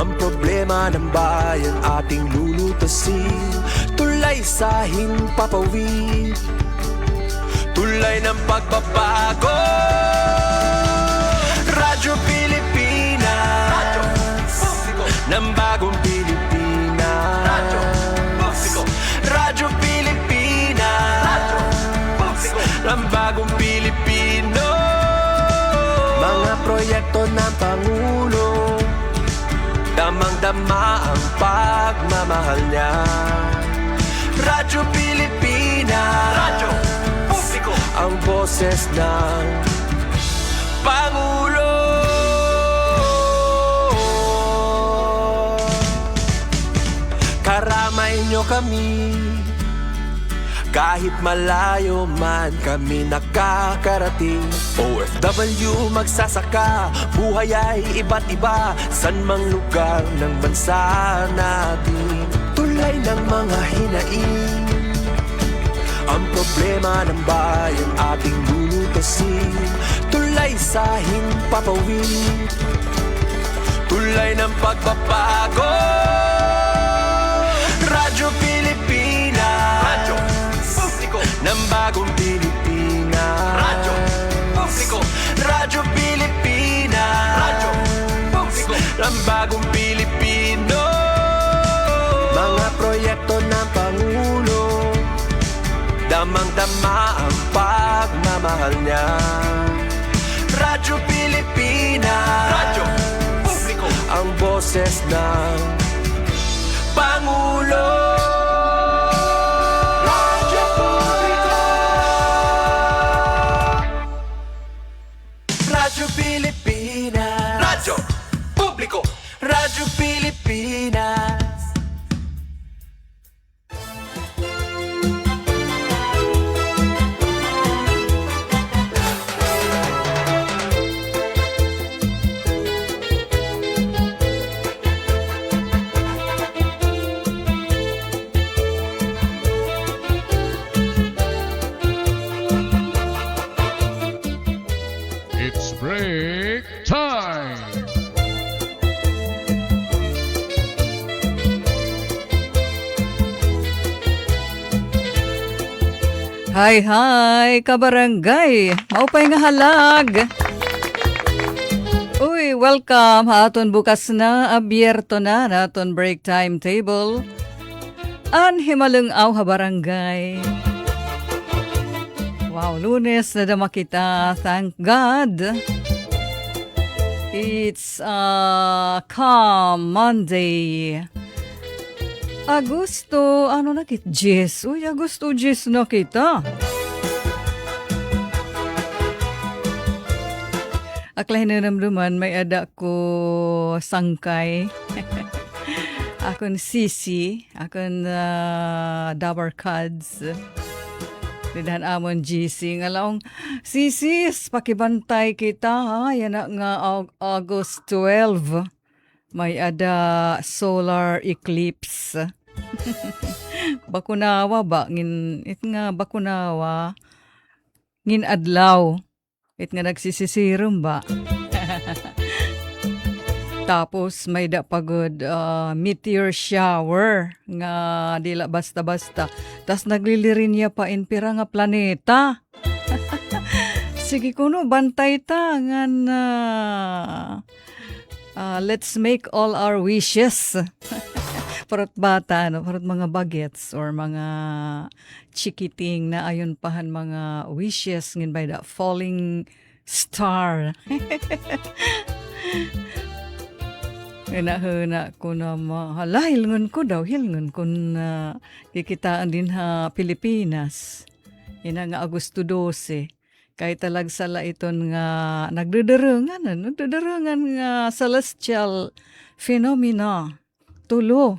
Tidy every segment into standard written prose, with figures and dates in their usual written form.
Ang problema ng bayan ating lulutasin, tulay sa himpapawid, tulay ng pagbabago. Radyo Pilipinas, radyo publiko ng bagong Pilipinas. Radyo publiko, Radyo Pilipinas, radyo publiko ng bagong Pilipino. Mga proyekto ng Pangulo, damang-dama ang pagmamahal niya. Radyo Pilipinas, radyo publiko, ang boses ng Pangulo. Karamay nyo kami, kahit malayo man kami nakakarating. OFW magsasaka, buhay ay iba't iba, san mang lugar ng bansa natin. Tulay ng mga hinaing, ang problema ng bayan ating lulutasin, tulay sa himpapawid, tulay ng pagbabago. Radyo Pilipinas, radyo publiko ng bagong Pilipinas. Radyo publiko, Radyo Pilipinas, radyo publiko ng bagong Pilipino. Mga proyekto ng Pangulo, damang-dama ang pagmamahal niya. Radyo Pilipinas, radyo publiko, ang boses ng Pangulo. Radyo publiko, Radyo Pilipinas, radyo publiko, Radyo Pilipinas. It's break time! Hi, kabarangay! Maupay nga halag! Uy, welcome! Haton bukas na, abierto na naton break time table. An himalungaw ha barangay. Wow, Lunes na dama kita. Thank God. It's calm Monday. Agosto, ano na kita? Jess. Uy, Agosto, Jess na kita. Aklahin na namduman, may ada ko sangkay. Akon sisi, akon dabar cards. Didahan amon GC nga laong sisis pakibantay kita ha yan na nga August 12 may ada solar eclipse. Bakunawa ba ngin it nga bakunawa ngin adlaw it nga nagsisisirum ba. Tapos may da pagod meteor shower nga dila basta-basta. Tas naglilirin niya pa pira nga planeta. Sige kuno bantay ta nga let's make all our wishes. Parot bata no, parot mga bagets or mga chikiting na ayon pahan mga wishes ngin by the falling star. Hina ko na mahala, hilngon ko daw, hilngon ko na kikitaan din ha Pilipinas. Ina nga Agosto 12. Kahit talagsala iton nga nagdadarangan nga celestial phenomena. Tulo.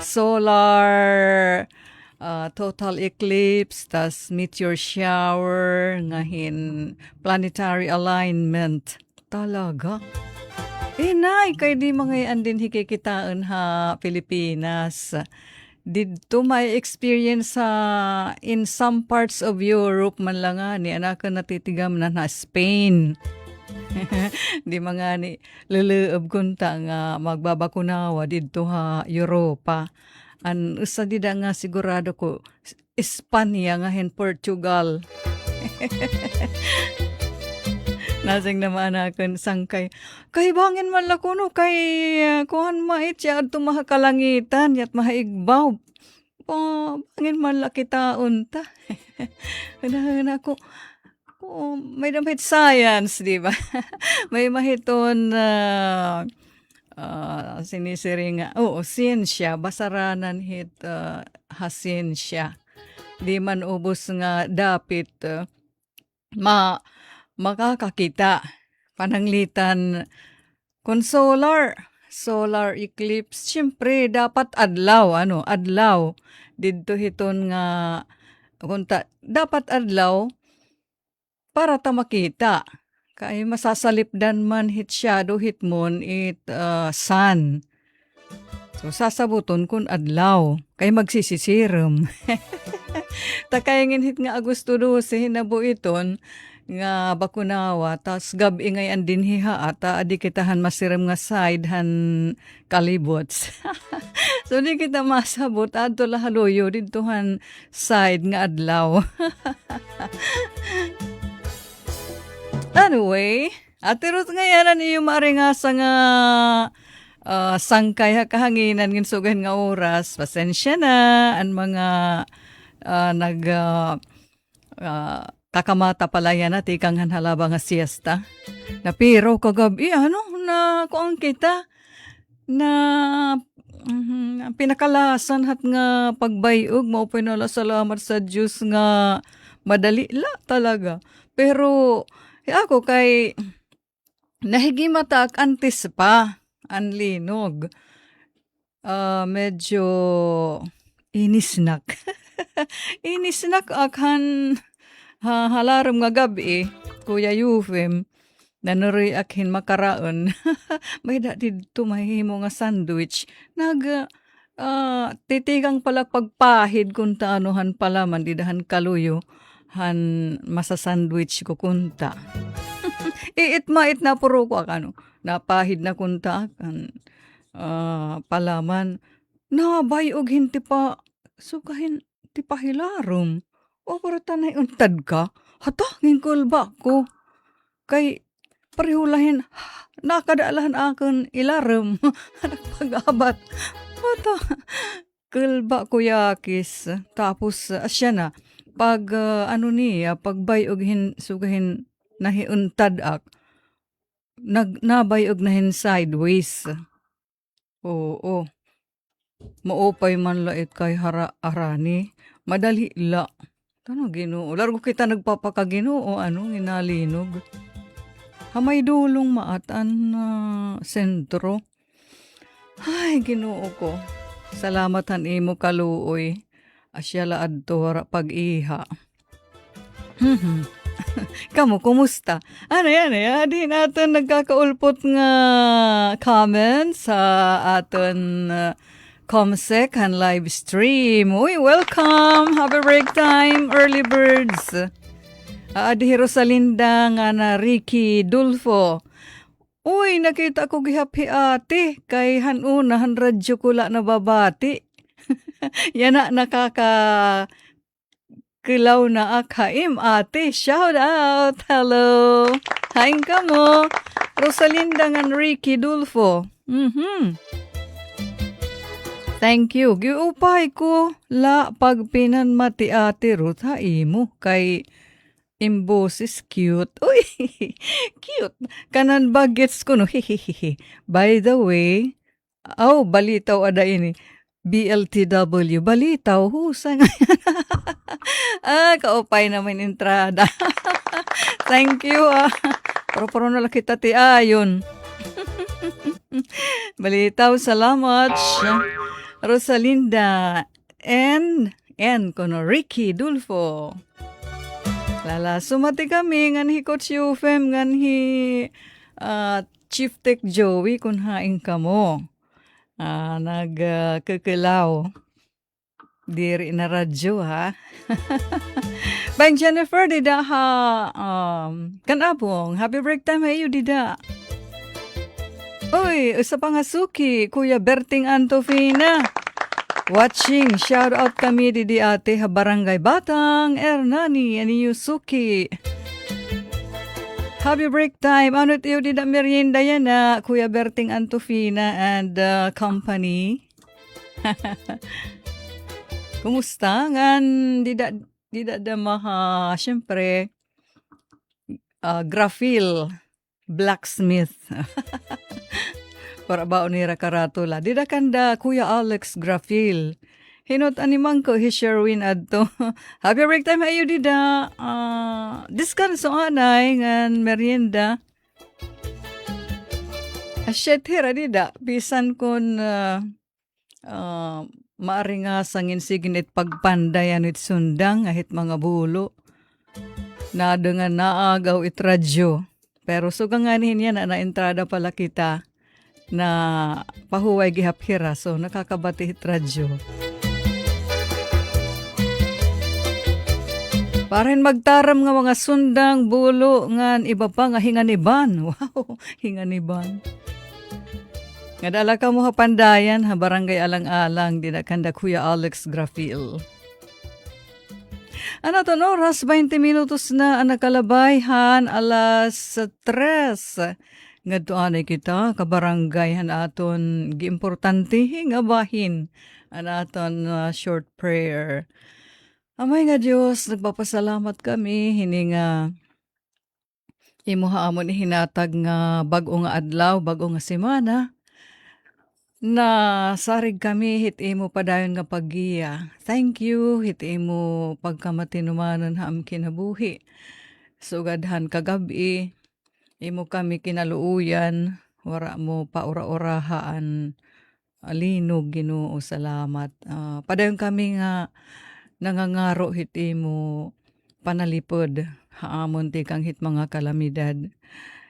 Solar total eclipse, tas meteor shower, ngahin planetary alignment. Talaga. Nay, kay di mga andin hikikitaan ha Pilipinas. Dito may experience in some parts of Europe man lang ni anak ka natitigam na Spain. Di mga ni luluob kunta nga magbabakunawa didto ha Europa. An usa dida nga sigurado ko Espanya nga hen Portugal. Nasing naman akin sangkay. Kay bangin man la kuno kay kuhan mait siya adto mahakalangitan yat mahaigbaw. Bangin man la kitaon ta. Unahan ako. May damit science, di ba? May mahiton na sinisiring nga. Oo, siyensya. Basaranan hit hasiyensya. Di man ubos nga dapit makakakita. Pananglitan kung solar eclipse. Siyempre, dapat adlaw. Adlaw. Dito hiton nga kunta. Dapat adlaw para ta makita. Kay masasalipdan man hit shadow hit moon it sun. So sasabuton kun adlaw. Kay magsisisirum. Takayangin hit nga Agosto 12 hinabuiton nga bakunawa tas gabi ngay andin hiha ata adi kitahan masiram nga side han kalibots. So di kita masabot adto lahaluyo didto han side nga adlaw. Anyway, atirot ngayon niyo maringasa nga sangkay ha kahanginan ngin sugan nga oras. Pasensya na ang mga kakamata palaya na tikang halaba nga siesta. Na pero kagabi na kuang kita na pinakalasan hat nga pagbayog mao pinala salamat sa Diyos nga madali la talaga. Pero ako kay nahigimata ak antes pa ang linog. Medyo inisnak. Inisnak akhan halaram nga gabi, Kuya Yufem, nanuroy akhin makaraon. May dito mahimo nga sandwich. Titigang pala pagpahid kung taanuhan pala man didahan kaluyo. Han masasandwich ko kunta. Iit na puro ko napahid na kunta kan palaman na bayog hinti pa sukahin ti pahilarom. O para tanay untad ka hata ngingkol ba ko kay parihulahin nakadaalahan akon ilarom pag-abat hata kulba ko yakis tapos asya na pag pagbayog sugahin nahiuntad ak nabayog nahin sideways. Oo. Maupay man lait kay arani. Madali la. Tano Ginoo. Largo kita nagpapakaginoo inalinog. Hamay dulong maatan sentro. Ay Ginoo ko. Salamatan imo kaluoy. Asya la adto pag-iha. Kamu, kumusta? Di natin nagkakaulpot nga comments sa aton Comsec and live stream. Uy, welcome! Happy break time, early birds. Adi Rosalinda nga na Ricky Dulfo. Uy, nakita ko gihapi ate. Kay hanuna, radyo kula na babati. Yan na nakaka kilaw na akaim ate. Shout out. Hello. Haing ka mo. Rosalinda ng Ricky Dulfo. Thank you. Giupay ko la pagpinan mati ate Ruth ha imo kay imboses cute. Uy, cute. Kanan bagets ko no. By the way, balitaw ada ini. BLTW, balitaw, husang. Kaupay naman entrada. Thank you, Pero na lang kita ti ayon. Balitaw, salamat. Rosalinda and kono Ricky Dulfo. Lala, sumati kami, ngan hi Coach Yufem, ngan hi Chief Tech Joey, kun haing kamo. Nagkikilaw. Diri na radyo, ha? Bang Jennifer, dida ha, kanabong, happy break time hayo dida. Uy, usa pa nga suki, Kuya Berting Antofina. Watching, shout out kami di ate ha Barangay Batang, Ernani, ani Yusuki. Happy break time. Ano tiyo di na merienda yan na Kuya Berting Antofina and company. Kumusta? Ngan, di da maha, syempre, Grafil, blacksmith. Para ba unira karatula. Di da kanda Kuya Alex Grafil. Hinot animang ko, hi Sherwin adto. Happy break time ayo dida. Diskanso anay ngan merienda. Asyet hira dida. Bisan kon maari nga sangin sigin it pagpandayan it sundang ahit mga bulo. Nado nga naagaw it radyo. Pero suganganin yan na entrada pala kita na pahuway gihaphira. So nakakabati it radyo. Parin magtaram nga mga sundang bulo ngan iba pa nga hinganiban. Wow, hinganiban. Nga dala ka mo hapandayan ha barangay alang-alang dinakanda Kuya Alex Grafil. Ano to oras 20 minutos na nakalabayhan alas 3. Ngadto anay kita kabarangayhan aton giimportante nga bahin an aton short prayer. Amay nga Diyos, nagpapasalamat kami, hininga imuha amon hinatag nga bag-o nga adlaw, bag-o nga semana, na sarig kami, hit imo padayon nga paggiya. Thank you, hit imo pagkamatinumanon haam kinabuhi. Sugadhan kagabi, imo kami kinaluuyan, wara mo paura-urahaan, alinog Ginoo, salamat. Padayon kami nga, nangangaro hit imo panalipod haamon ti kang hit mga kalamidad.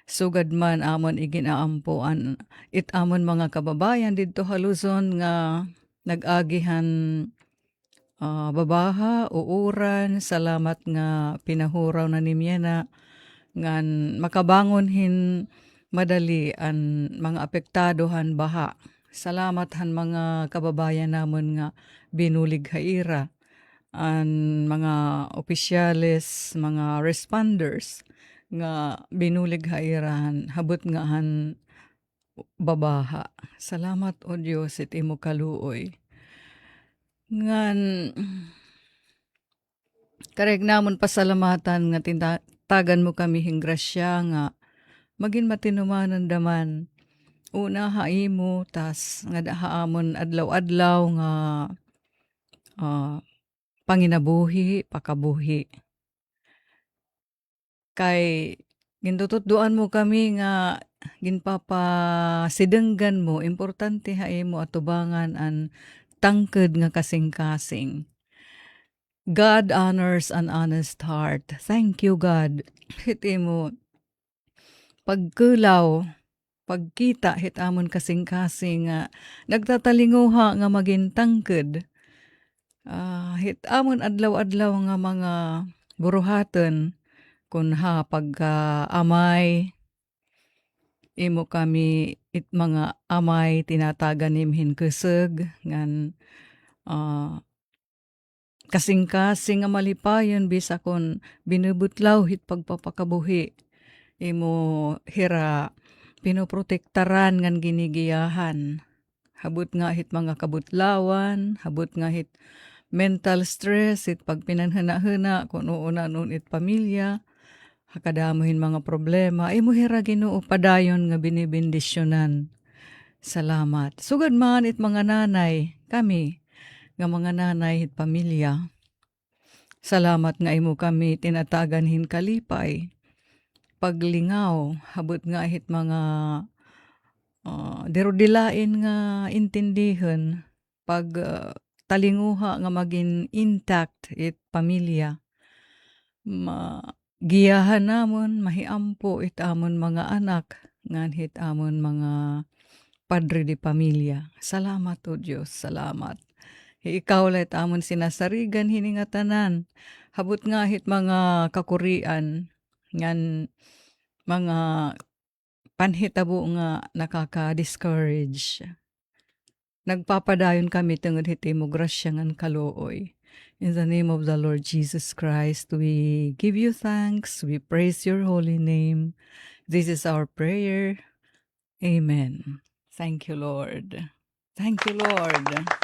Sugad man amon iginaampuan it amon mga kababayan didto Luzon nga nag-agihan babaha uuran. Salamat nga pinahuraw na nimyena ngan makabangon hin madali an mga apektadohan baha. Salamat han mga kababayan namon nga binulig haira. Ang mga opisyales, mga responders nga binulig hairan, habot nga han babaha. Salamat o Diyos it imo kaluoy. Ngan kareg namon pasalamatan nga tinatagan mo kami hing grasya nga magin matinumanon daman. Una haimo tas nga haamon adlaw-adlaw nga panginabuhi, pakabuhi. Kay gintutudduan mo kami nga ginpapasidenggan mo, importante haimo atubangan an tangked nga kasing-kasing. God honors an honest heart. Thank you God. Hiti mo pagkulaw, pagkita hit amon kasing-kasing nga nagtatalinguha nga maging tangked. Hit amon adlaw-adlaw nga mga buruhaton kun ha amay imo kami it mga amay tinatagan nimhin kusog ngan kasing-kasing nga malipayon bisa kun binubutlaw hit pagpapakabuhi imo hira pinoprotektaran ngan ginigiyahan. Habot nga hit mga kabutlawan, habot nga hit mental stress, it pagpinanhana-hana, kung uuna nun it pamilya, hakadamuhin mga problema, ay muhira Ginoo padayon nga binibindisyonan. Salamat. Sugad man it mga nanay, kami, nga mga nanay it pamilya. Salamat nga imo kami tinatagan hin kalipay. Paglingaw, habot nga hit mga derudilain nga intindihan, pag talinguha nga maging intact it pamilya. Giyahan namon, mahiampo it amon mga anak, ngan hit amon mga padre di pamilya. Salamat o Diyos, salamat. Ikaw let amon sinasarigan hiningatanan. Habot nga hit mga kakurian ngan mga panhitabo nga nakaka-discourage. Nagpapadayon kami tungod hiti mo grasya ngan kalooy. In the name of the Lord Jesus Christ, we give you thanks. We praise your holy name. This is our prayer. Amen. Thank you, Lord. Thank you, Lord.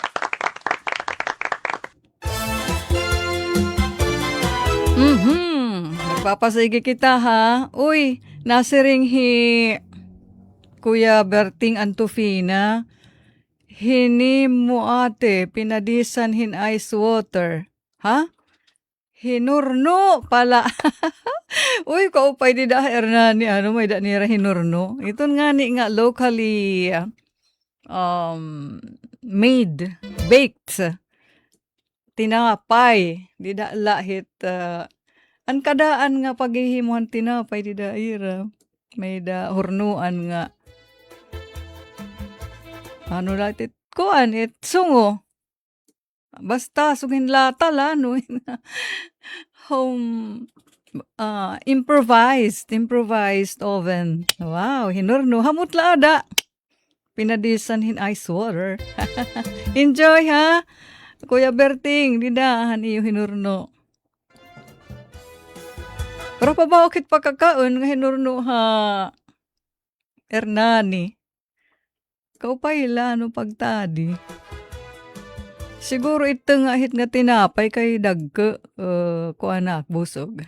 Nagpapasigi kita ha. Uy, nasiring Kuya Berting Antofina. Hini mo ate, pinadisan hin ice water. Ha? Hinurno pala. Uy, kaupay di da Hernani, may da nira hinurno. Ito nga ni nga locally made, baked, tinapay. Di da lahit, ang kadaan nga paghihimuhan tinapay, di da ira. May da hurnuan nga. Ano latit? Kuan, sungo. Basta, sugin lata la, no? Home, improvised oven. Wow, hinurno. Hamot la ada. Pinadisan hin ice water. Enjoy, ha? Kuya Berting, didahan iyo hinurno. Pero pa ba okit pagkakaon nga hinurno ha? Hernani. Kaupay la, no pagtadi. Siguro ito nga hit nga tinapay kay dagko ko anak busog.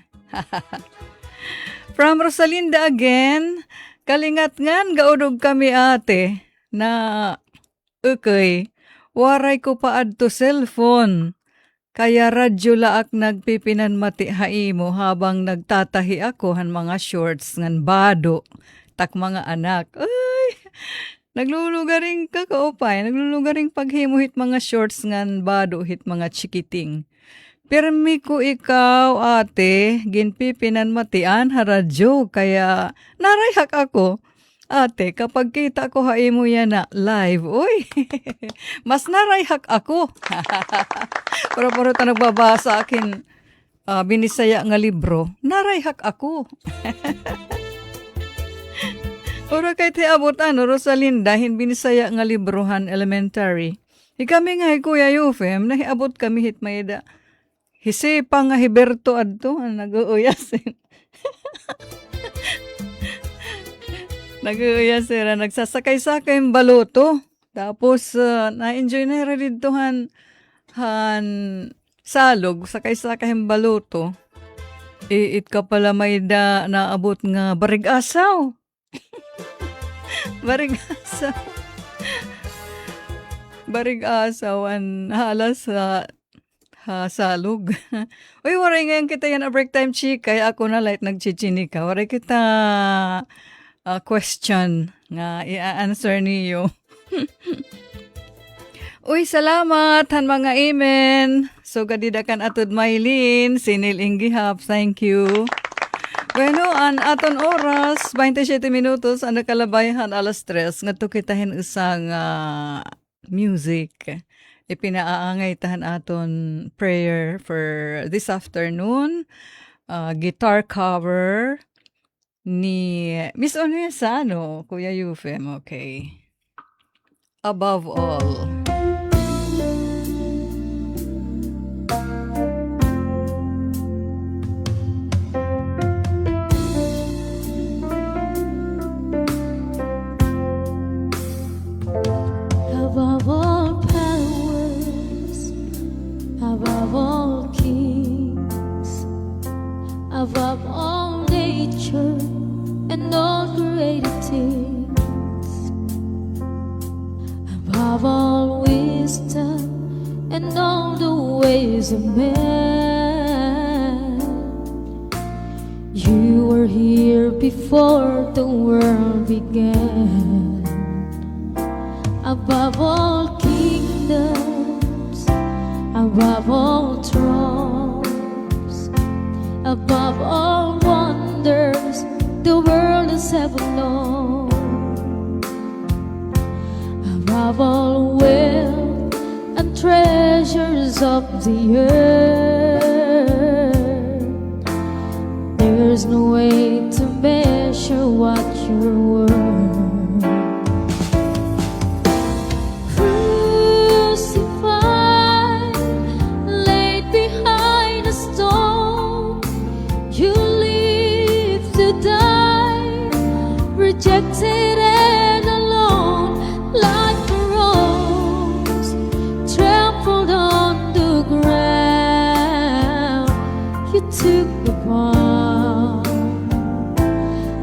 From Rosalinda again, kalingat ngan gaudog kami ate na waray ko pa adto cellphone. Kaya radyo laak nagpipinan mati haimo habang nagtatahi ako han mga shorts ngan bado tak mga anak. Ay, naglulugaring ka kaupay, naglulugaring paghimuhit mga shorts ngan bado hit mga chikiting. Pirmi ko ikaw ate, ginpipinan matian haradyo kaya narayhak ako. Ate, kapag kita ko haimo yan na live, uy, mas narayhak ako. Pero ta nagbabasa akin binisaya nga libro, narayhak ako. Ora kay ti abot Rosalinda, hin binisaya nga librohan elementary. Kami nga Kuya Yufem, nahiabot kami hit mayda. Hisipa nga Hiberto adto, nag-uuyasin. Nag-uuyasin, nagsasakay-sakay yung baluto. Tapos, na-enjoy na rin dito han salog, sakay-sakay yung baluto. Iit ka pala mayda naabot nga barig-asaw. Barig-asaw. Barig-asaw an halas sa salog. Uy, waray ngayon kita yan a break time chika. Ako na light nagchichinika. Waray kita question nga i-answer niyo. Uy, salamat han mga amen. So kadidakan atod Maylin, Sinil Ingihap. Thank you. Bueno, an aton oras, 27 minutos, ang nakalabayan alas 3, nga to kitahin isang music. Ipinaaangay tahan aton prayer for this afternoon. Guitar cover ni Miss Onesano, Kuya Yufem, okay. Above all. Above all powers, above all kings, above all nature and all created things, above all wisdom and all the ways of man. You were here before the world began. Above all kingdoms, above all thrones, above all wonders the world has ever known, above all wealth and treasures of the earth, There's no way to measure what you're worth. Crucified, laid behind a stone, you live to die, rejected and alone, like a rose trampled on the ground. You took the palm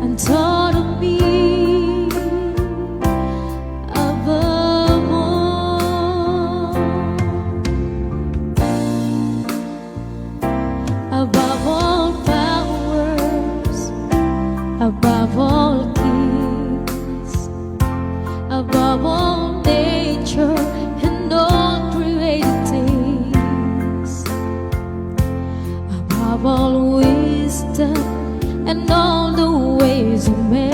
and taught of me above all, above all powers, above all kings, above all nature and all created things, above all wisdom and all the ways of man.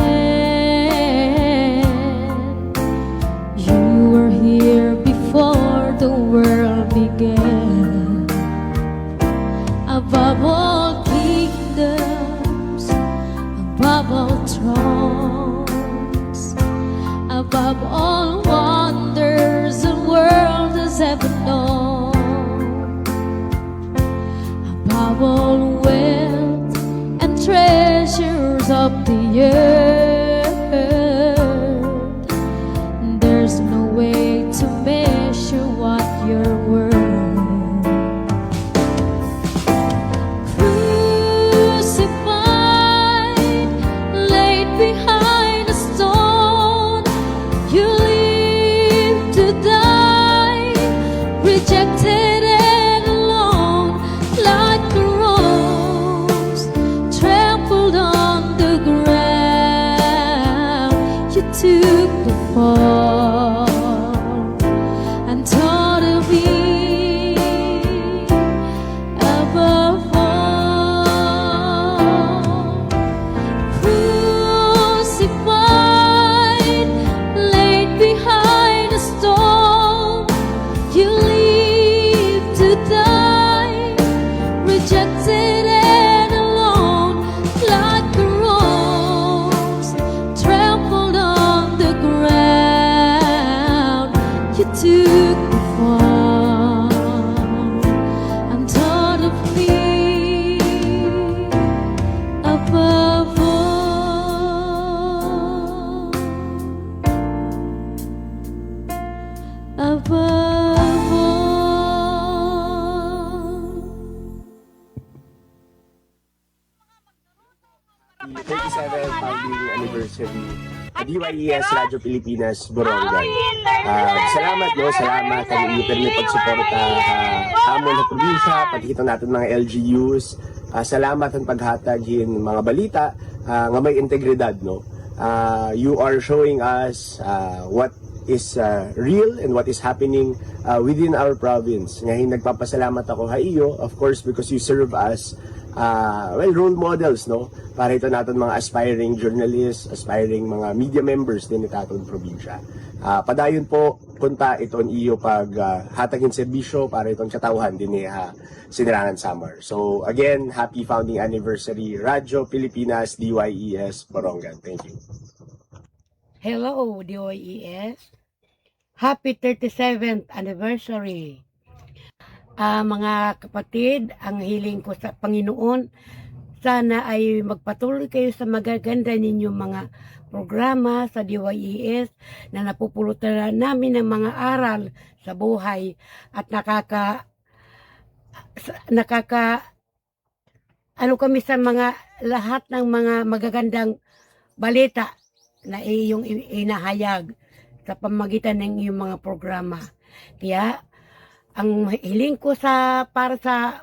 You were here before the world began. Above all kingdoms, above all thrones, above all wonders the world has ever known, above all wealth and treasures of the earth. There's no way to measure what you're worth. Crucified, laid behind a stone, you live to die, rejected and alone, like a rose trampled on the ground. You took the fall and taught of me above all. Crucified, laid behind a stone, you live to die, rejected and alone, like a rose trampled on the ground. You took the fall and taught of me above all, above all. 37th founding anniversary DYES Radyo Pilipinas Borongan. Salamat salamat ang iyo permi pagsuporta amon na probinsya, pati itong natin mga LGUs. Salamat ang paghatag hin mga balita nga may integridad You are showing us what is real and what is happening within our province. Ngayon nagpapasalamat ako sa iyo, of course, because you serve us role models, para ito natin mga aspiring journalists, aspiring mga media members din ito ating probinsya. Padayon po, kunta iton iyo pag hatagin serbisyo para itong katauhan din ni Sinirangan Summer. So again, happy founding anniversary, Radyo Pilipinas, DYES, Borongan. Thank you. Hello, DYES. Happy 37th anniversary. Mga kapatid, ang hiling ko sa Panginoon, sana ay magpatuloy kayo sa magaganda ninyong mga programa sa DYES na napupulutan namin ng mga aral sa buhay at ano kami sa mga lahat ng mga magagandang balita na iyong inahayag sa pamagitan ng iyong mga programa. Kaya ang hiling ko para sa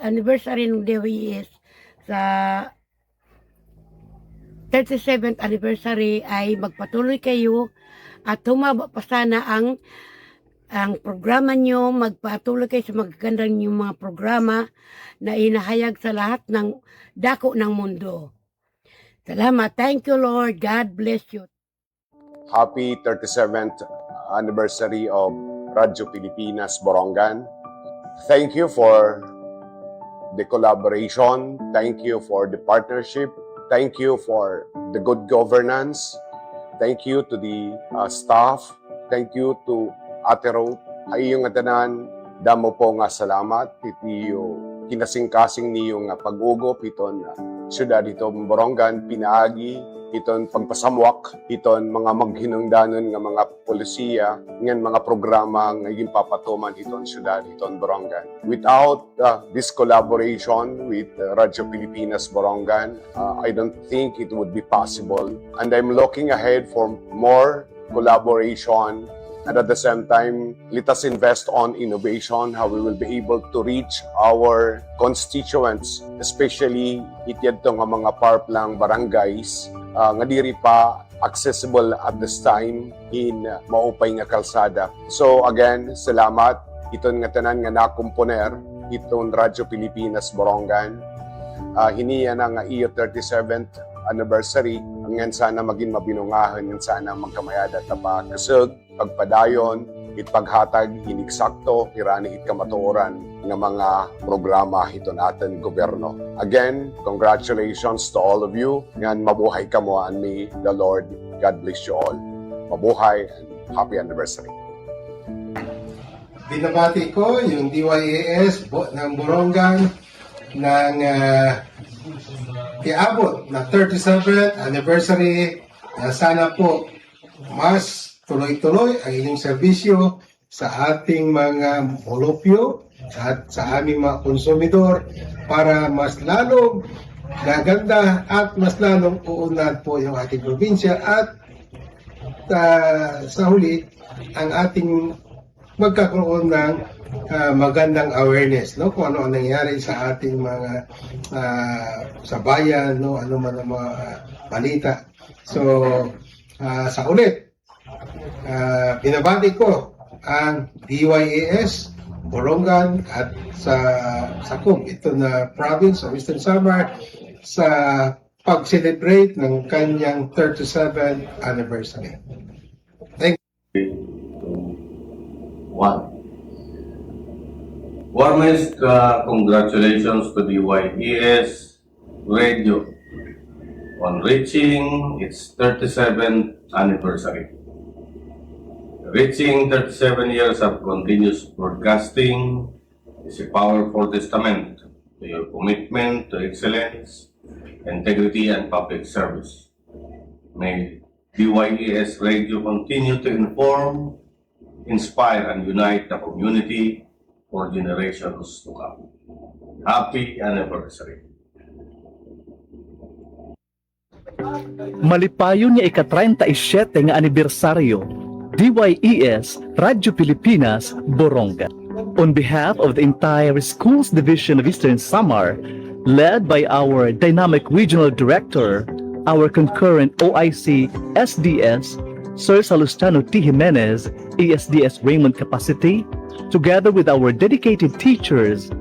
anniversary ng DYES sa 37th anniversary ay magpatuloy kayo at humaba pa sana ang programa nyo, magpatuloy kayo sa magagandang yung mga programa na inahayag sa lahat ng dako ng mundo. Salamat. Thank you, Lord. God bless you. Happy 37th anniversary of Radyo Pilipinas Borongan. Thank you for the collaboration. Thank you for the partnership. Thank you for the good governance. Thank you to the staff. Thank you to Ate Ruth. Ay yung tanan, damo po nga salamat. Itiyo kinasing-kasing niyo nga pag-ugop iton syudad iton Borongan, pinaagi iton pagpasamwak, iton mga maghinungdanon nga mga polisiya, ngan mga programa nga papatuman iton syudad iton Borongan. Without this collaboration with Radyo Pilipinas Borongan, I don't think it would be possible. And I'm looking ahead for more collaboration. And at the same time, let us invest on innovation, how we will be able to reach our constituents, especially itiyadto nga mga parplang barangays, nga diri pa accessible at this time in maupay nga kalsada. So again, salamat. Iton nga tanan nga nakomponer, iton Radyo Pilipinas Borongan. Hiniya na nga iyo 37th anniversary. Ngayon sana maging mabinungahan, ngayon sana magkamayada tapa kasug, pagpadayon, itpaghatag, iniksakto, irani itkamatuoran ng mga programa ito natin gobyerno. Again, congratulations to all of you. Ngayon mabuhay ka mo and may the Lord God bless you all. Mabuhay and happy anniversary. Binabati ko yung DYAS ng Borongan ng iabot na 37th anniversary. Sana po mas tuloy-tuloy ang inyong serbisyo sa ating mga molopyo at sa aming mga konsumidor para mas lalong gaganda at mas lalong uunlad po yung ating probinsya at sa huli ang ating magkakaroon ng magandang awareness, no, kung ano ang nangyari sa ating mga sa bayan, no, ano man ang mga balita. So sa ulit, binabati ko ang DYAS Borongan at sa Sakum, ito na province of Eastern Samar, sa pag-celebrate ng kanyang 37th anniversary. Thank you. Warmest congratulations to the YES Radio on reaching its 37th anniversary. Reaching 37 years of continuous broadcasting is a powerful testament to your commitment to excellence, integrity, and public service. May DYES Radio continue to inform, inspire, and unite the community for generations to come. Happy anniversary. Malipayon niya ika-37 nga anibersaryo, DYES Radyo Pilipinas Borongan. On behalf of the entire Schools Division of Eastern Samar, led by our dynamic regional director, our concurrent OIC SDS, Sir Salustano T. Jimenez, ESDS Raymond Capacity, together with our dedicated teachers,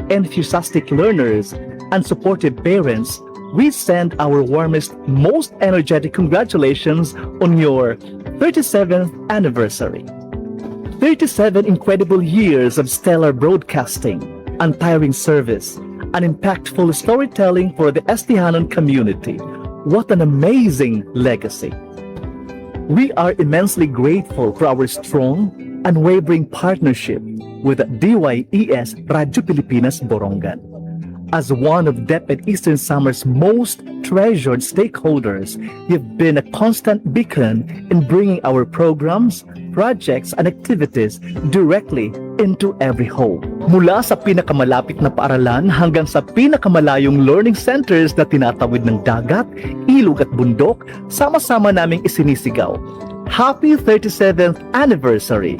enthusiastic learners, and supportive parents, we send our warmest, most energetic congratulations on your 37th anniversary. 37 incredible years of stellar broadcasting, untiring service, and impactful storytelling for the Estihanon community. What an amazing legacy! We are immensely grateful for our strong, unwavering partnership with DYES Radyo Pilipinas Borongan. As one of DepEd Eastern Samar's most treasured stakeholders, you've been a constant beacon in bringing our programs, projects, and activities directly into every home. Mula sa pinakamalapit na paaralan hanggang sa pinakamalayong learning centers na tinatawid ng dagat, ilog at bundok, sama-sama naming isinisigaw. Happy 37th anniversary!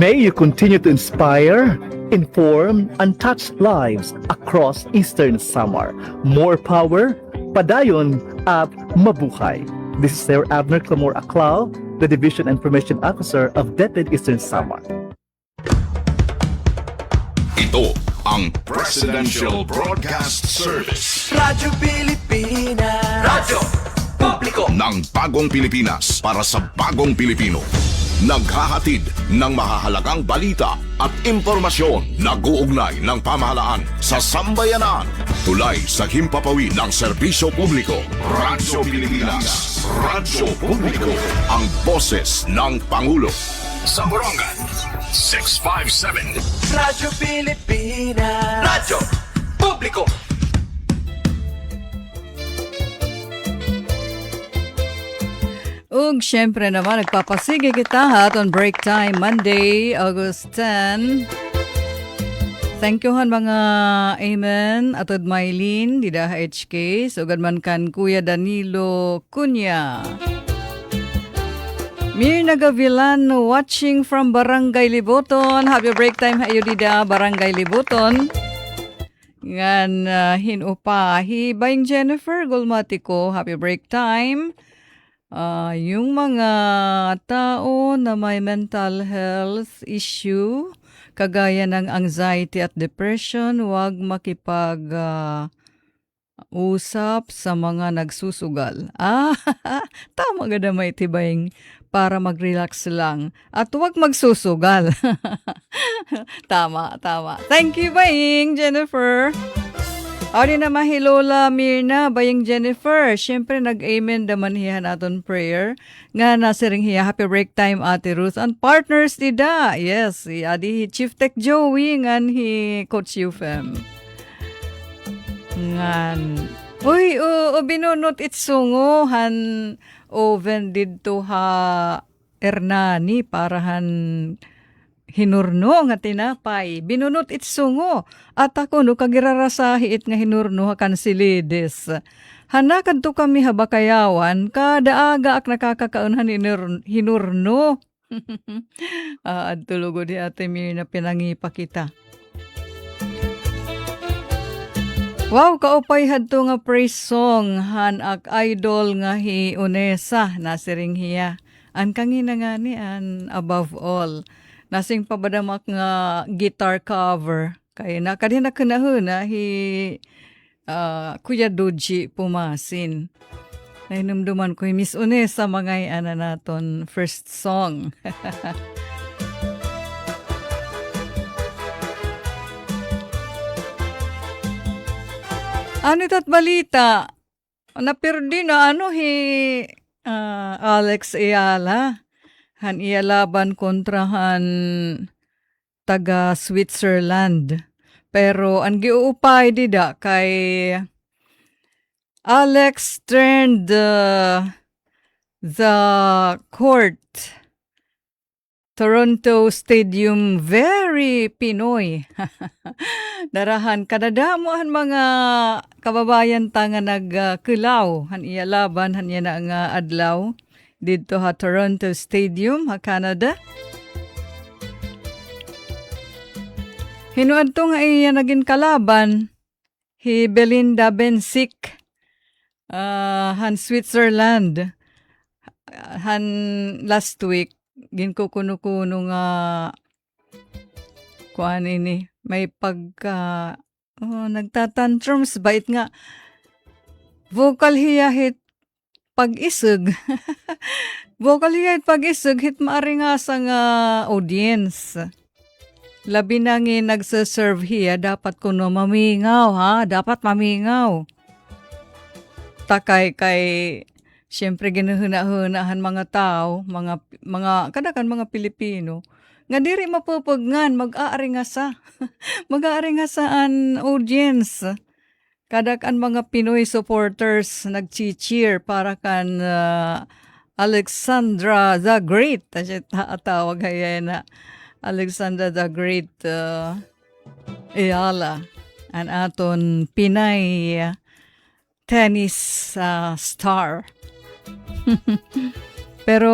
May you continue to inspire, inform, and touch lives across Eastern Samar. More power, padayon, at mabuhay. This is Sir Abner Clamor Aclao, the Division Information Officer of DepEd Eastern Samar. Ito ang Presidential Broadcast Service. Radyo Pilipinas. Radyo Publiko ng Bagong Pilipinas para sa Bagong Pilipino. naghahatid ng mahahalagang balita at impormasyon na guugnay ng pamahalaan sa sambayanan. Tulay sa himpapawid ng serbisyo publiko. Radyo Pilipinas. Radyo Publiko. Ang boses ng Pangulo. Sa Borongan, 657. Radyo Pilipinas. Radyo Publiko. Ug syempre naman, nagpapasige kita ha on break time Monday, August 10. Thank you han mga amen atod Mylene dida HK sugad man kan Kuya Danilo Cunha. Mirna Gavilan watching from Barangay Libuton. Happy break time hayo dida Barangay Libuton. Ngan hinupa hibayng Jennifer Gulmatiko. Happy break time. Yung mga tao na may mental health issue, kagaya ng anxiety at depression, huwag makipag usap sa mga nagsusugal. Tama ganda may tibayng para mag-relax lang. At huwag magsusugal. Tama. Thank you, baying Jennifer. Ari na mahilola Mirna, bayang Jennifer. Siyempre nag-amen daman hiya naton prayer. Nga nasiring hiya happy break time Ate Ruth. And partners dida. Yes, si Adi Chief Tech Joey ngan hi Coach Ufem. Ngan. Uy, binunot itsungo han oven didto ha Ernani parahan hinurno nga tinapay. Binunot itsungo. At ako no kagirarasahi it nga hinurno kan silides. Hanakad to kami habakayawan kada aga ak nakakakaunhan hinurno. At tulugo di Ate Mirna pinangipa kita. Wow, kaupay hadto nga praise song han ak idol nga hi Unesa nasiring hiya. An kangina nga ni an above all. Nasing pabadamak nga guitar cover. Kaya nakadin na kanahuna hi Kuya Doji Pumasin. Nahinumduman ko Miss Unesa mga ana naton first song. Ano ito't balita? Napirdi na Alex Ayala. Han iya laban kontra han taga Switzerland. Pero ang giuupay dida kay Alex turned the court Toronto Stadium very Pinoy. Darahan kadadamohan mga kababayan tanga nagkilaw han iya laban han iya na nga adlaw dito ha Toronto Stadium ha Canada. Hinuadto nga iya naging kalaban hi Belinda Bencic han Switzerland han last week ginkukuno-kuno nga kuan ini may pagka nagtatantrums bait nga vocal hiya hit pag-isog. Vocal hit pag-isog hit maari nga sa nga audience. Labi na nga nagsaserve hiya dapat kuno mamingaw ha, dapat mamingaw. Takay kay siyempre ginuhuna-hunahan mga tao, mga kadakan mga Pilipino nga diri mapupugnan mag-aari nga sa mag-aari nga saan audience. Kadakan mga Pinoy supporters nag-cheer para kan Alexandra the Great. Tawag haya na Alexandra the Great Ayala. An aton Pinay tennis star. Pero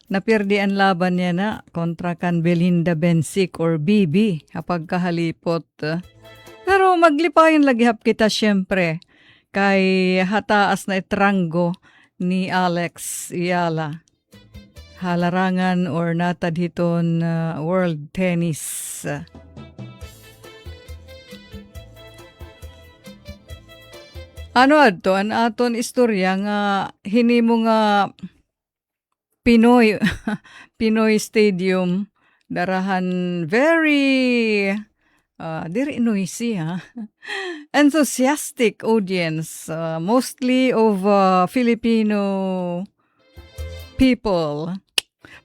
napirdi ang laban niya na kontra kan Belinda Bencic or BB kapag kahalipot. Pero maglipayon lagi hap kita syempre kay hataas na itranggo ni Alex Ayala. Halarangan or natadhiton world tennis. Ano adto an aton istorya nga hinimo nga Pinoy Pinoy Stadium darahan very diri noisy ha. Enthusiastic audience, mostly of Filipino people.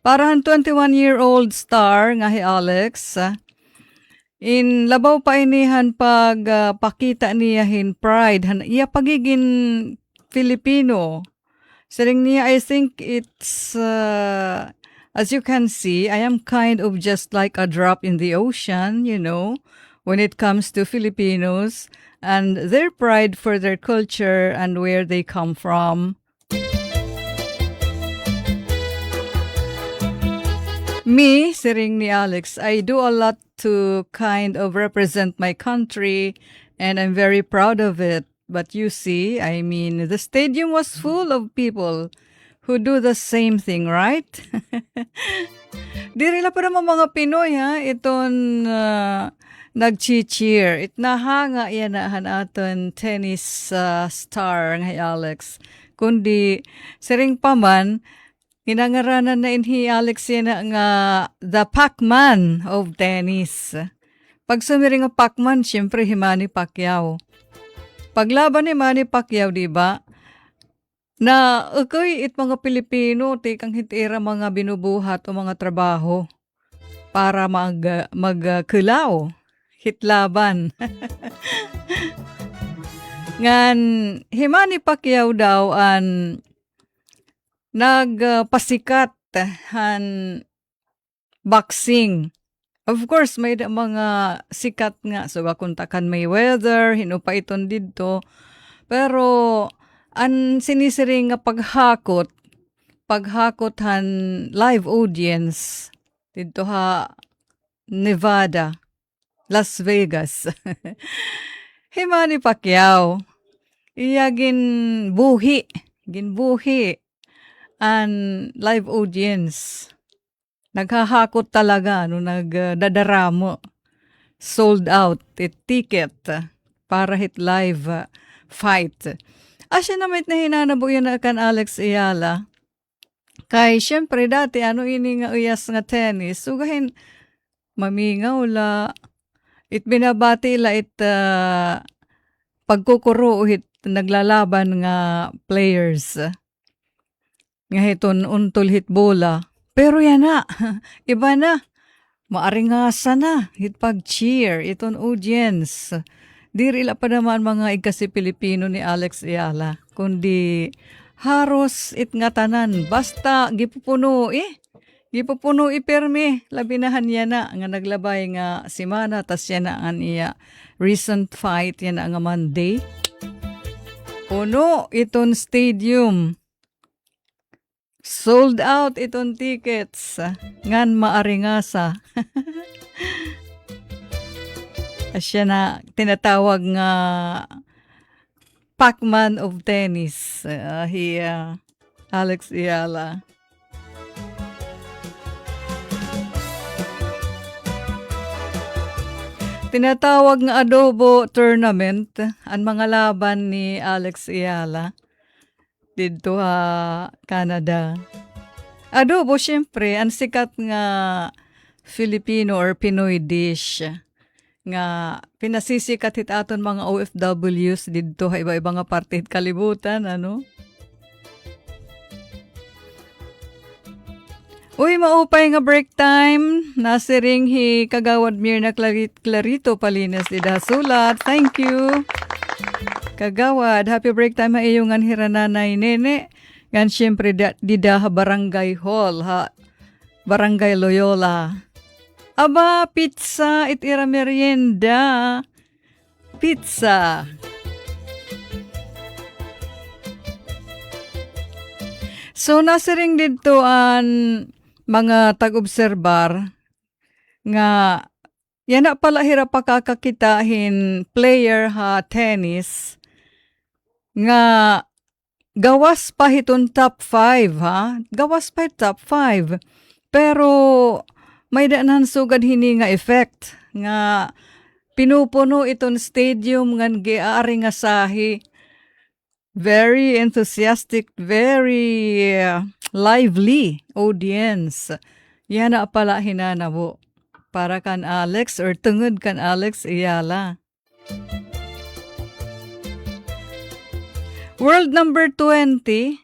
Parahan 21-year-old star nga si Alex. In labaw pa inihan pag pakita niyahin pride han iya pagiging Filipino. Sering niya, I think it's as you can see, I am kind of just like a drop in the ocean, you know, when it comes to Filipinos and their pride for their culture and where they come from. Me, siring ni Alex, I do a lot to kind of represent my country and I'm very proud of it. But you see, I mean, the stadium was full of people who do the same thing, right? Diri la pa naman mga Pinoy ha, iton nag-cheer. Itnahanga yan na aton tennis star nga Alex. Kundi, siring pa man, inangaranan na inhi Alex yan nga the Pac-Man of tennis. Pag sumiring nga Pac-Man, syempre Manny Pacquiao. Paglaban ni Manny Pacquiao, di ba? Na okay, it mga Pilipino, tikang hitira mga binubuhat o mga trabaho para magkulaw, hitlaban. Ngan, Manny Pacquiao daw an nagpasikat han boxing. Of course, may mga sikat nga. So, kuntakan Mayweather, hinupa iton dito. Pero, ang sinisiring nga paghakot han live audience dito ha Nevada, Las Vegas. Manny Pacquiao, iya ginbuhi ang live audience. Naghahakot talaga, nagdadaramo. Sold out, ticket para hit live fight. Asya naman na hinanabo yan na kan Alex Ayala. Kay syempre dati, ini nga uyas nga tennis. Sugahin, mamingaw la. It binabati la pagkukuro hit naglalaban nga players. Nga hiton untol hit bola. Pero yan na, iba na. Maaringasa na, hit pag-cheer, iton audience. Dirila pa naman mga ikasi Pilipino ni Alex Ayala. Kundi haros it nga tanan. Basta gipupuno Gipupuno ipermi. Labinahan yan na nga naglabay nga simana. Tas yan na ang iya recent fight yan na nga Monday. Puno iton stadium. Sold out itong tickets. Ngan maaringasa. Asya na tinatawag nga Pac-Man of tennis. Alex Ayala. Tinatawag nga adobo tournament ang mga laban ni Alex Ayala dito Canada. Adobo, syempre, ang sikat nga Filipino or Pinoy dish nga pinasisikat hit aton mga OFWs dito iba-iba nga parte hit kalibutan, ano? Uy, maupay nga break time. Nasiring hi Kagawad Mirna Clarito Palinas ida sulat. Thank you. Kagawad, happy break time ha iyong hirananay nene. Gan syempre dida ha Barangay Hall ha. Barangay Loyola. Aba, pizza itira merienda. Pizza. So nasiring dito an mga tag-obserbar nga yan na pala hirap pakakakitahin player ha tennis nga gawas pa hiton top 5 ha. Gawas pa top 5. Pero may daanan sugad hini nga effect nga pinupuno iton stadium ngan giaari nga sahi. Very enthusiastic, very lively audience. Yan na pala hinanabo. Para kan Alex or tungod kan Alex Ayala. World number 20.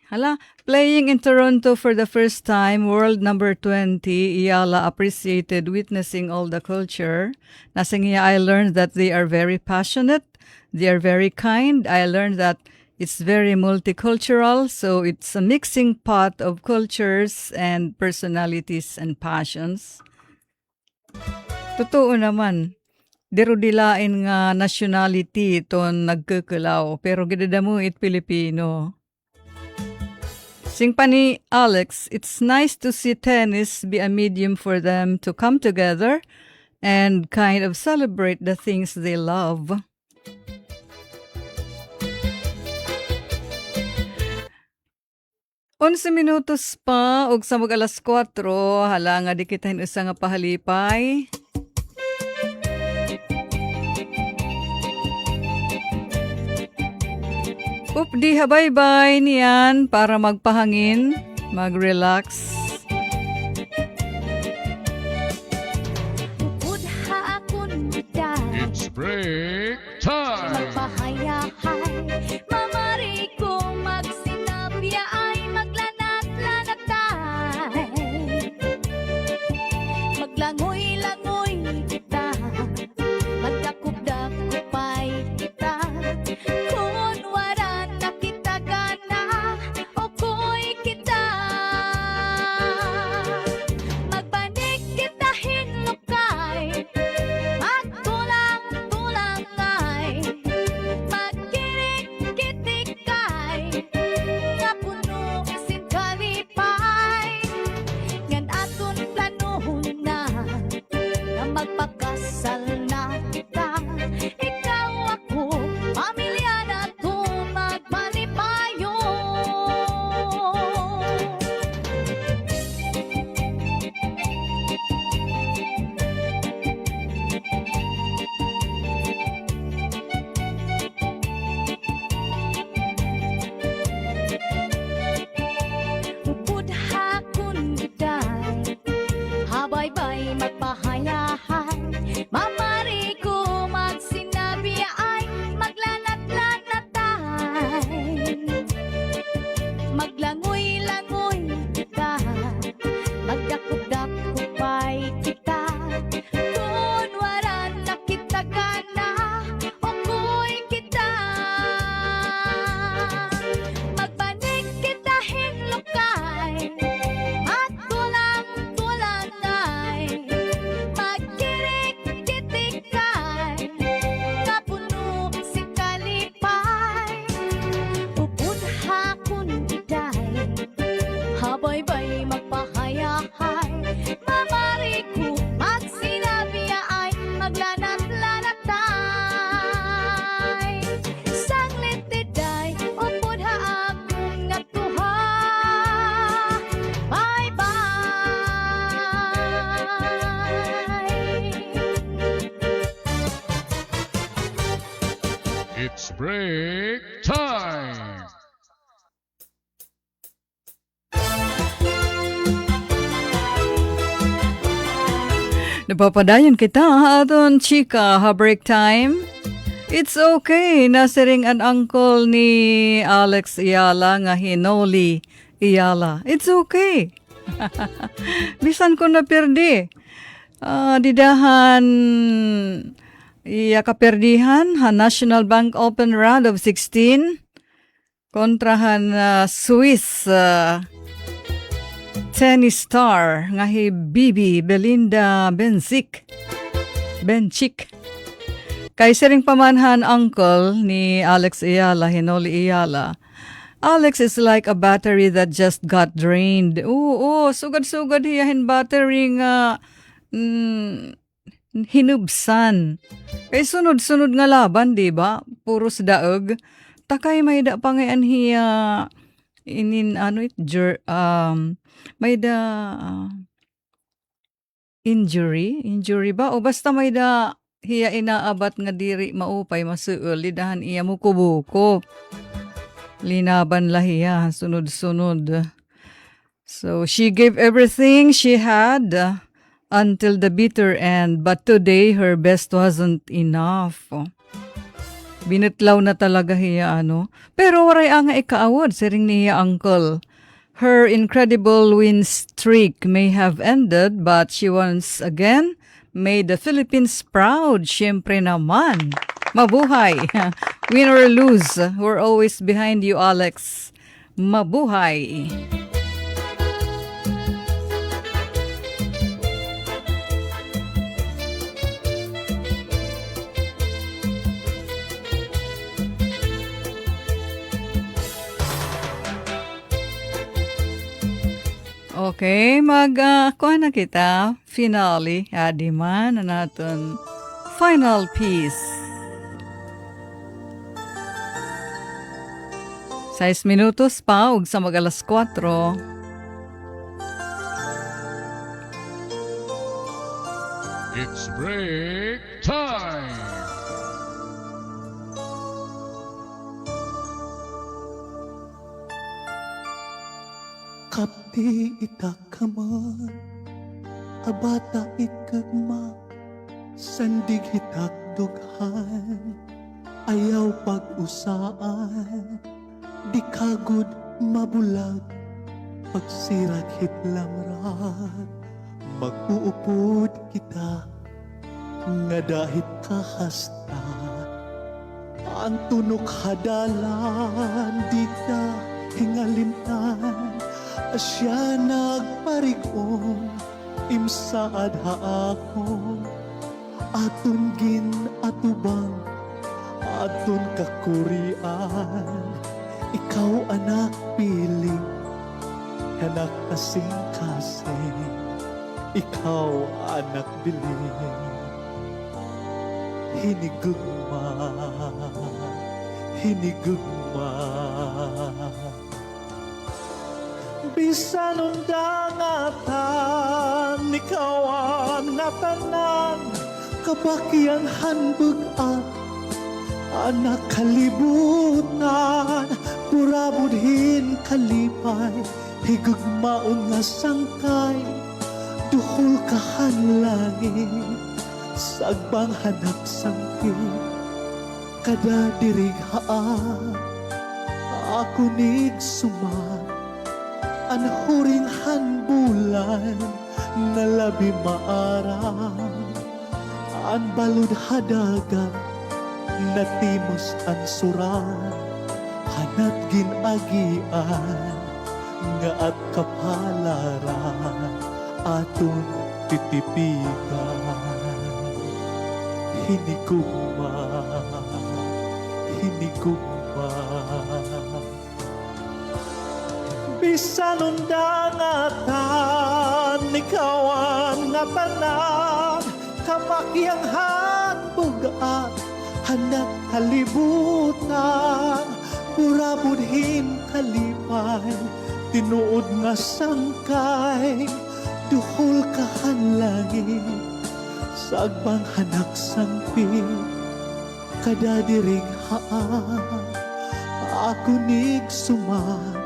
Playing in Toronto for the first time, world number 20, Ayala appreciated witnessing all the culture. Nasingiya, I learned that they are very passionate. They are very kind. I learned that it's very multicultural, so it's a mixing pot of cultures and personalities and passions. Totoo naman. Diro dilain nga nationality iton nagkukulaw, pero gidadamo it Pilipino. Sing pa ni Alex, it's nice to see tennis be a medium for them to come together and kind of celebrate the things they love. Unsa minutos pa ug sa mag-alas 4, hala nga di kita usa nga pahalipay. Diha bye-bye niyan para magpahangin, mag-relax. It's break time. Magpahayahay, mamari ko magsinabya ay maglanat-lanatay. Maglangoy-langoy kita, magdakop-dakopay kita. Kung wala na kita gana, oko'y kita. Magbanig kita hinukay, magtulang-tulangay, magkirik-kitikay, nga puno isin kalipay. Ngan aton planohon na, na magpakasal na kita. Ikaw ako, pamilya na to magmalipayo. Upod hakon giday, habay-bay magpahayahay, mamari ko magsinabi ay maglanat-lanatay. Maglangoy-langoy kita, magdakop-dakopay kita. Kung wala na kita gana, oko'y kita. Magbanig kita hinlukay, magtulang-tulangay, magkirik-kitikay, nga puno si kalipay. Upod hakon giday, habay-bay magpahayahay, mamari ko magsinabi ay maglanat-lanatay. Sanglit tiday, upod haakon nga tuha, bye-bye. It's break time. Napapadayon kita aton chika ha break time. It's okay, nasiring an uncle ni Alex Ayala nga Hinoli Ayala. It's okay. Bisan ko na perdi. Didahan iya kaperdihan ha National Bank Open round of 16 kontrahan Swiss tennis star nga hi Bibi Belinda Bencic. Kay siring pamanhan uncle ni Alex Ayala, Hinoli Ayala. Alex is like a battery that just got drained. Oo, sugad-sugad hiyahin battery nga hinubsan. Kay sunod-sunod nga laban, di ba? Puros daog. Takay may da pangayan hiya may da injury ba? O basta may da hiya inaabat nga diri maupay masuol, lidahan iya mukubuko. Linaban lahiya, sunod-sunod. So she gave everything she had until the bitter end, but today her best wasn't enough. Binitlaw na talaga hiya Pero waray nga ikaawad siring niya uncle. Her incredible win streak may have ended, but she once again made the Philippines proud. Siyempre naman. Mabuhay. Win or lose, we're always behind you, Alex. Mabuhay. Okay, kuha na kita. Finale. Adi man na natin. Final piece. 6 minutos pa, ug sa mag-alas 4. It's break time. Kapti itakaman, abata ikagma, sandig hitak dughan, ayaw pag-usaan, di kagud mabulag, pagsirag hitlamrag, mag-uupod kita, nga dahit kahasta, ang tunok hadalan, di ka hingalimtan, asya nagparigong, imsaad ha ako, aton gin atubang, aton kakurian, ikaw anak piling, anak kasing-kasing, ikaw anak biling, hinigugma, hinigugma. Bisan undangatan, ikaw ang natanan, kabakyan hanbag-at, anak kalibutan, purabudhin kalipay, higugmaon nga sangkay, duhol kahanlangin, sagbang hanap sangkit, kada dirighaan, ako nig suman, anhuring hanbulan, nalabi maarang, an balud hadagan, natimos ang suran, hanat ginagian, nga at kapalaran, aton titipigan. Hinigugma, hinigugma. Bisan undangatan, ikaw ang natanan, kapakyang hanbugaan, hanap kalibutan, purabudhin kalipay, tinuod nga sangkay, duhol kahanlangin, sagbang hanak sangpil, kada dirighaan, ako nig suman,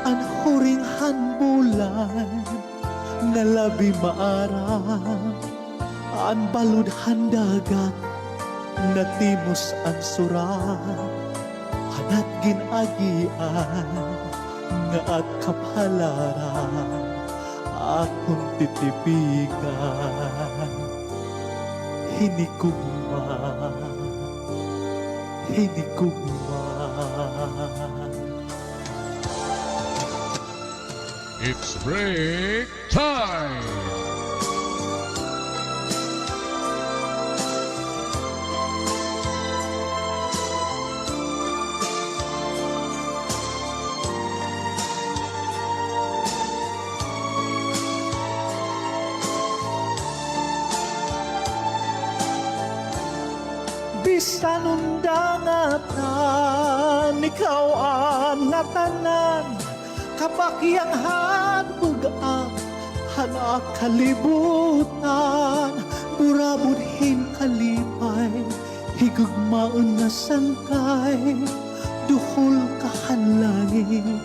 anhuring hanbulan, nalabi maarang, an balud handagat, natimos ang suran, hanat ginagian, nga at kapalaran, akong titipigan. Hinigugma, hinigugma. It's break time. Bisan undangatan, ikaw ang natanan, kapakyang hanbugaan, hanak kalibutan, burabudhin kalipay, higugmaon na sangkay, duhol kahanlangin,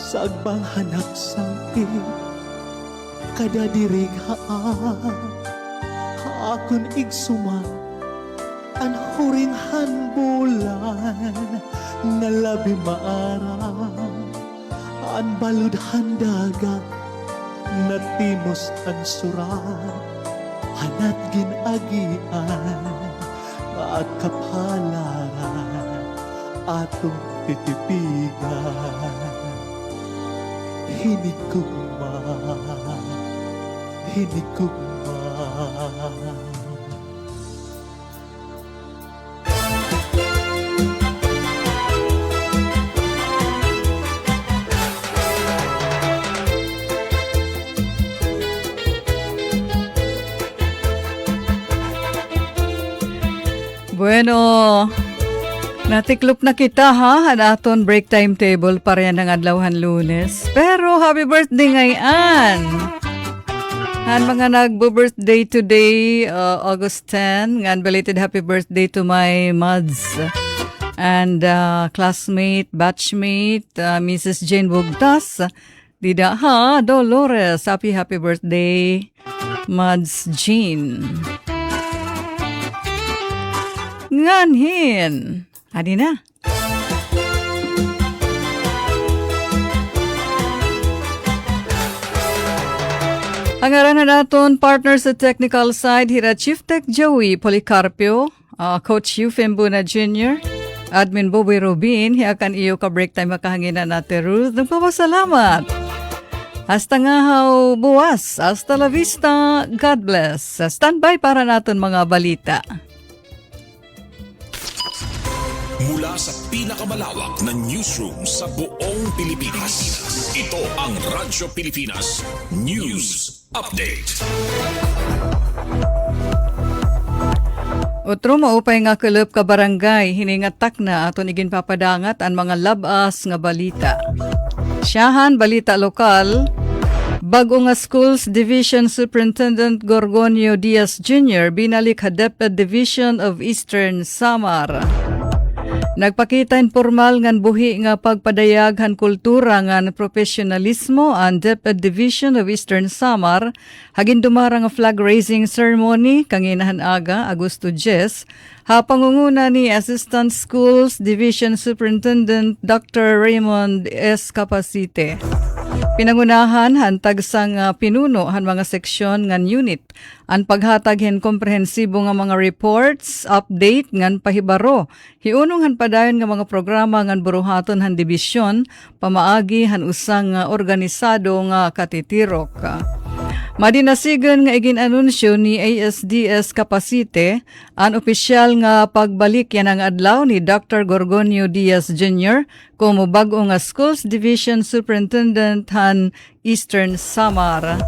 sa agbang hanak sangkit kada dirig akon igsuma an huring hanbulan nga labi maara an balud handagat natimos an surat hanat ginagian at kapalaran atong titipigan hinigugma Bueno, natiklop na kita ha, hanaton break timetable para yan ng adlawhan Lunes. Pero happy birthday ngayon! Han mga nagbo-birthday today, August 10. Ngan belated happy birthday to my Mads and classmate, batchmate, Mrs. Jane Bugtas. Dida ha, Dolores. Happy birthday, Mads Jean. Nganhin. Adi na. Ang araw na naton partner sa technical side, hira Chief Tech Joey Policarpio, Coach Eufem Buna Jr., Admin Bobby Robin, hiakan iyo ka break time makahanginan natin Ruth. Nagpapasalamat. Hasta nga haw buwas. Hasta la vista. God bless. Standby para naton mga balita. Mula sa pinakamalawak na newsroom sa buong Pilipinas. Ito ang Radyo Pilipinas News Update. Otro maupay nga kelep ka barangay, hiningatak na aton igin papadangat ang mga labas nga balita. Siyahan balita lokal, bago nga Schools Division Superintendent Gorgonio Diaz Jr. binalik ha DepEd Division of Eastern Samar. Nagpakita informal ngan buhi nga pagpadayag han kultura ngan profesionalismo ang DepEd Division of Eastern Samar hagin dumara nga flag raising ceremony kanginahan aga Agosto 10 ha pangunguna ni Assistant Schools Division Superintendent Dr. Raymond S. Capacite. Pinangunahan hantag sang pinuno han mga seksyon ngan unit ang paghatag hen komprehensibo nga mga reports, update ngan pahibaro. Hiunong han padayon nga mga programa ngan buruhaton han dibisyon, pamaagi han usang organisado nga katitirok. Madinasigan nga igin anunsyo ni ASDS Capacite ang opisyal nga pagbalik yan ang adlaw ni Dr. Gorgonio Diaz Jr. como bago nga Schools Division Superintendent han Eastern Samar.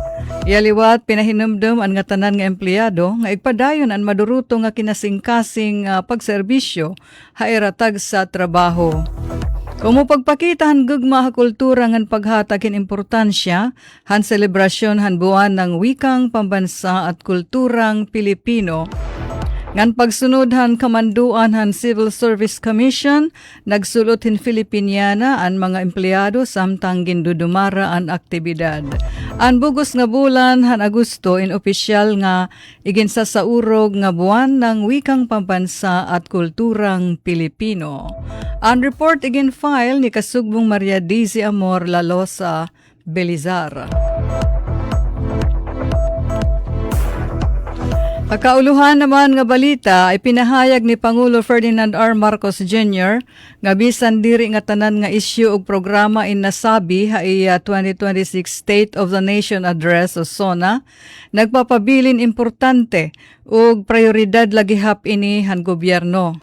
Yaliwat pinahinumdum ang nga tanan nga empleyado nga igpadayon ang maduruto nga kinasingkasing pagserbisyo hairatag sa trabaho. Kumu pagpakita han gugma ha kultura ngan paghatag kin importansya han selebrasyon han buwan ng wikang pambansa at kulturang Pilipino. Ngan pagsunod han kamanduan han Civil Service Commission, nagsulot hin Filipiniana ang mga empleyado samtang gindudumara ang aktibidad. Ang bugos nga bulan han Agosto in opisyal nga iginsasaurog nga buwan ng wikang pambansa at kulturang Pilipino. Ang report igin file ni Kasugbong Maria Daisy Amor Lalosa Belizar. Pagkauluhan naman nga balita ay pinahayag ni Pangulo Ferdinand R. Marcos Jr. nga bisan diri nga tanan nga issue ug programa in nasabi ha iya 2026 State of the Nation Address o SONA, nagpapabilin importante ug prioridad lagi hap ini han gobyerno.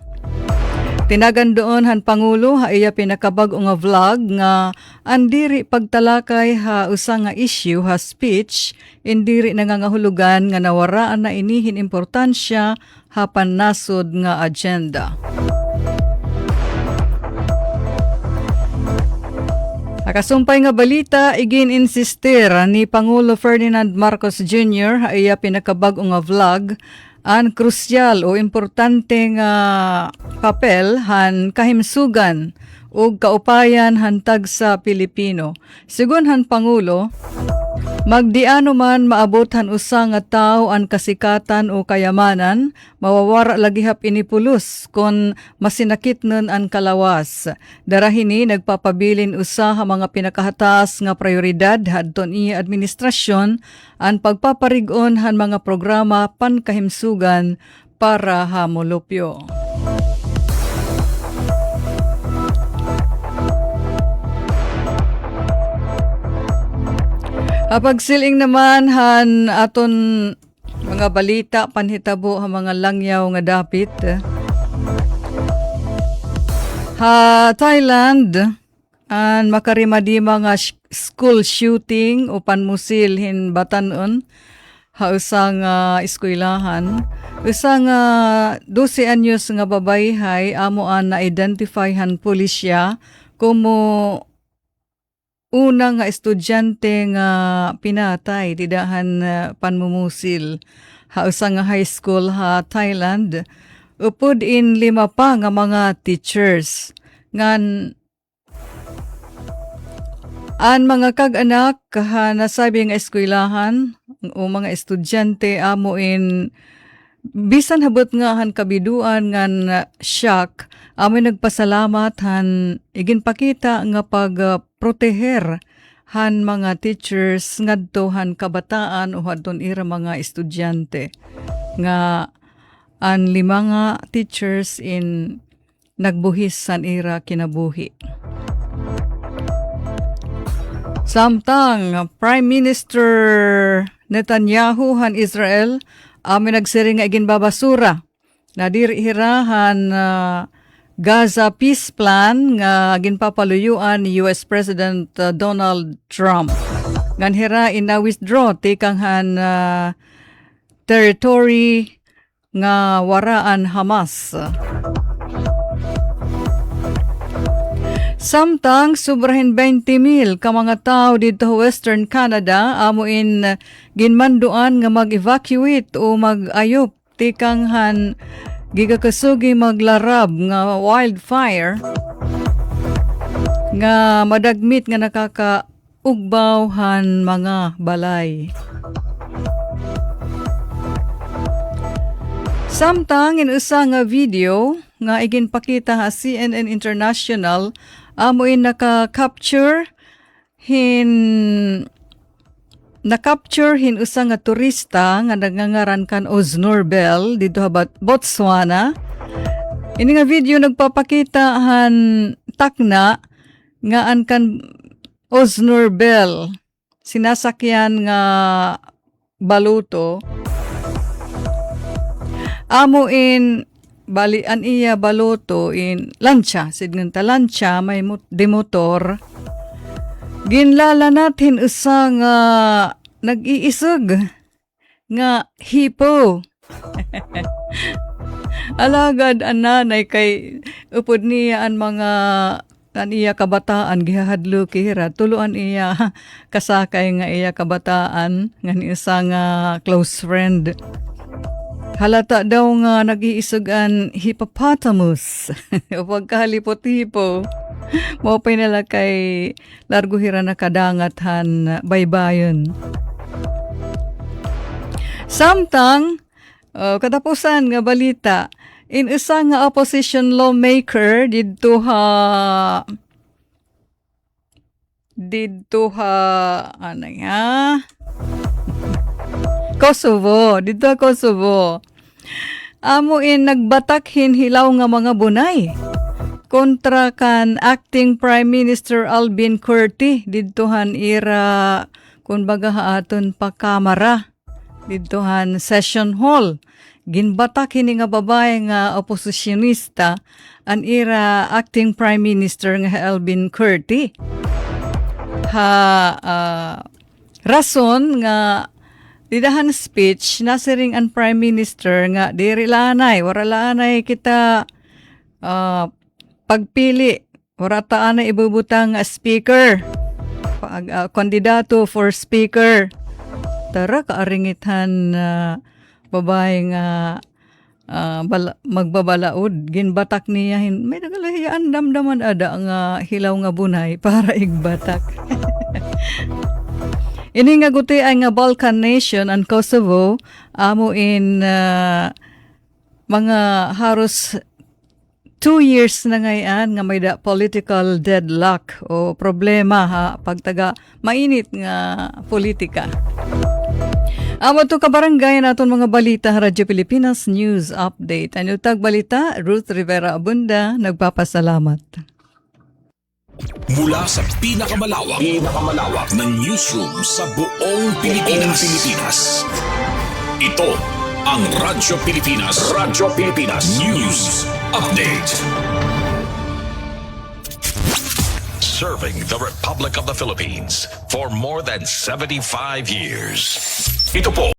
Tinagan doon han Pangulo ha iya pinakabag-o nga vlog nga andiri pagtalakay ha usa nga issue ha speech indiri nangangahulugan nga nawaraan na inihin importansya ha pannasod nga agenda. Akasumpay nga balita, igin insistir ni Pangulo Ferdinand Marcos Jr. ha iya pinakabag-o nga vlog ang krusyal o importante nga papel han kahimsugan ug kaupayan hantag sa Pilipino. Sigon han Pangulo, magdiano man maabothan usa nga tawo ang kasikatan o kayamanan, mawawara lagihap inipulos kon masinakit nun ang kalawas. Darahini nagpapabilin usa ha mga pinakahataas nga prioridad hadton iya administrasyon ang pagpaparig-on han mga programa pankahimsugan para hamolupyo. Pagsiling naman han aton mga balita panhitabo ha mga langyaw nga dapit. Ha Thailand an makarimadi mga school shooting o panmusil hin batanon ha usang eskwelahan. Usang 12 anyos nga babayhay amo an na-identify han pulisya como una nga estudyante nga pinatay didahan panmumusil ha usa nga high school ha Thailand. Upod in 5 pa nga mga teachers ngan an mga kag-anak ha nasabi nga eskwelahan o mga estudyante amo in bisan habot nga han kabiduan ngan shock amo nagpasalamat han iginpakita nga pagproteher han mga teachers ngadto han kabataan o hadton ira mga estudyante nga an 5 nga teachers in nagbuhis san ira kinabuhi. Samtang Prime Minister Netanyahu han Israel amin nagsiring nga iginbabasura na dirihirahan Gaza Peace Plan nga ginpapaluyuan ni US President Donald Trump. Ngan hira ina-withdraw tikang han territory nga waraan Hamas. Samtang sobrahin 20,000 ka mga tao dito sa Western Canada amo in ginmanduan nga mag-evacuate o mag-ayop tikang han gigakasugi maglarab nga wildfire nga madagmit nga nakakaugbaw han mga balay. Samtang in usa nga video nga iginpakita ha CNN International amo in nakapture hin usa nga turista nga nagngangaran kan Oznur-Bell dito sa Botswana. Ini nga video nagpapakita han takna nga an kan Oznur-Bell sinasakyan nga baluto amo in balian iya baloto in lancha, sidngan ta lancha may demotor. Ginlala natin usa nga nag-iisog nga hipo. Alagad an nanay kay upod niya an mga iya kabataan gihadlo kihira tuluan iya kasakay nga iya kabataan nga ni usa nga close friend. Halata daw nga nag-iisugan hippopotamus o pagkahalipot-hipo. Mopay nila kay largo hira na kadangat han baybayon. Samtang katapusan nga balita in usa nga opposition lawmaker didto ano nga Kosovo, dito Kosovo. Amo in nagbatak hinhilaw nga mga bunay kontra kan acting Prime Minister Albin Kurti didtohan ira kun baga aton pa kamara didtohan session hall. Ginbatak hini nga babae nga oposisyonista an ira acting Prime Minister nga Albin Kurti. Rason nga didahan speech nasiring ang Prime Minister nga diri lanay waralanay kita pagpili warataan na ibubutang speaker kandidato for speaker tara kaaringitan babae nga magbabalaod ginbatak niya may nagalahiyaan damdaman ada nga hilaw nga bunay para igbatak. Ini nga guti ay nga Balkan nation and Kosovo amo in mga haros 2 years na ngayon nga may da political deadlock o problema pagtaga mainit nga politika. Amo to kabarangay naton mga balita Radyo Pilipinas News Update. Ano tag balita? Ruth Rivera Abunda nagpapasalamat. Mula sa pinakamalawak ng newsroom sa buong Pilipinas. Ito ang Radyo Pilipinas News Update. Serving the Republic of the Philippines for more than 75 years. Ito po